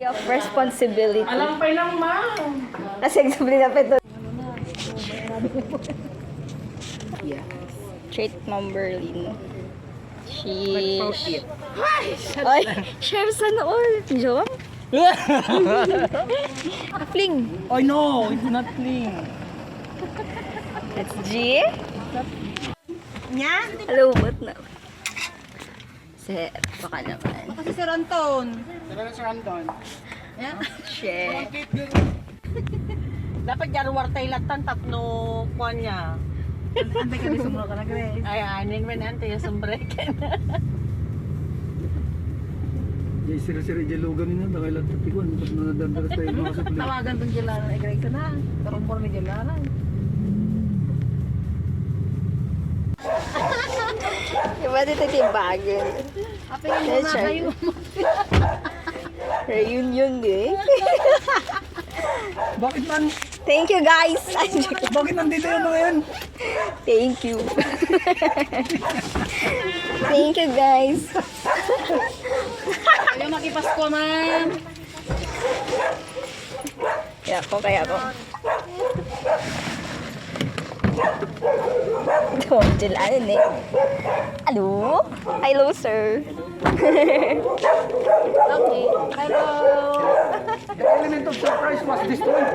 of responsibility. Alam pa lang, ma'am. Kasi example na pa ito. Yeah. Trait number Lin. Sheesh. Ay, Ay, share sana all. Jowa? Fling. oh no, it's not clean. That's G. Nya? Hello, ba't na? Sir, baka naman. Kasi si Ranton. Talaga sa Anton. Share. Dapat yan wartay latan tapno kuan niya. Antay ka di sumro ka na Grace. Ay, aning man antay yung sumbre ka na. Yung sira-sira jalugan nila, dahil lang tatikuan. Tapos nanadadaras tayo mga supli. Tawagan tong jalanan ay Grace na. Karumpor ni jalanan. Diba dito timbagan? Apin mo na kayo. Reunion eh. Bakit man? Thank you guys. Bakit nandito yung mga yan? Thank you. Thank you guys. Ayaw makipasko man. Kaya ko. Ito, jalanan eh. Hello? Hello, sir. Okay. Hello. The element of surprise was destroyed.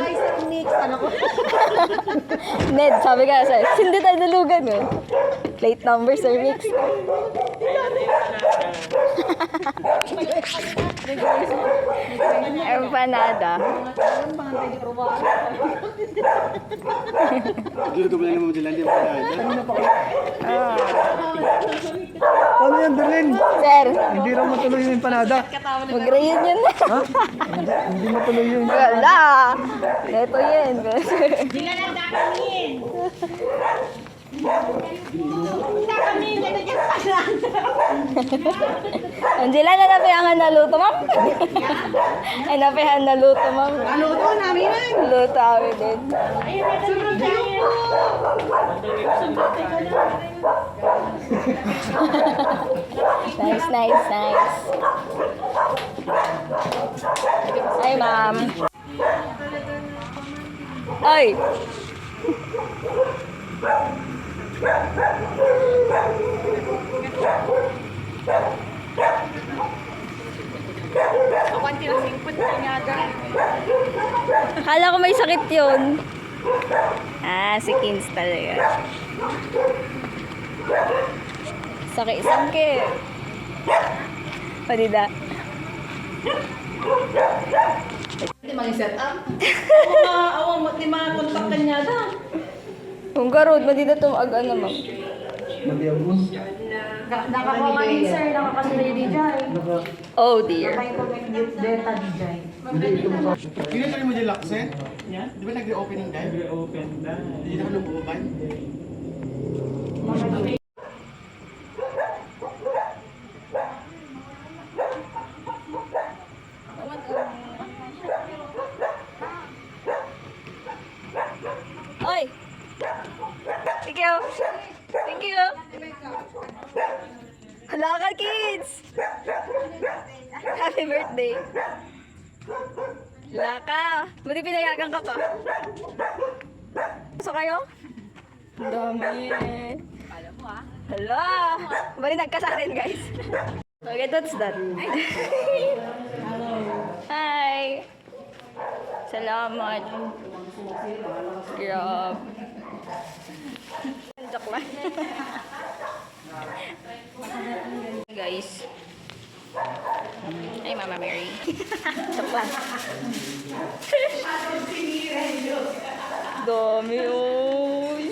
Ay, sa next ano ko. Ned, sabi ka sir, hindi tayo nalugan eh. Plate number, sir, mix. Empanada. Dito ba lang naman dyan? Hindi pa Ano yan, Berlin? Sir, Hindi raw matuloy yung empanada. mag-reunion na. Ha? Hindi matuloy yung Wala. Ito yan. Angela, nanapihangan na luto, ma'am? Ay, napihan na luto, ma'am. Luto namin yan. Luto kami din. Nice, nice, nice. Ay, ma'am. Ay! Kala ko may sakit yun. Ah, si Kins talaga. Sakit. Padida. Hindi mag-set up. Awa mo, di mga kontaktan niya da. Kung garod, madida tumaga naman. Madiabos. Nakakuha nga yun, sir. Nakakasulay di dyan. Oh dear. Nakakakuha data di dyan. Ginagaling mo dyan, Laksen? Yeah? Di ba nag-reopening dahil? Nag-reopen na. Hindi naman nabuuban? Oy! Thank you! Thank you! Hala ka, kids! Happy birthday! Hala ka! Buti pinayagan ka pa. Gusto kayo? Ang dami eh. Hala! Bali nagkasarin, guys. Okay, that's that. Hi! Salamat. Grab. Joke lang. Guys. Ay, Mama Mary. Joke lang. Dami, oy.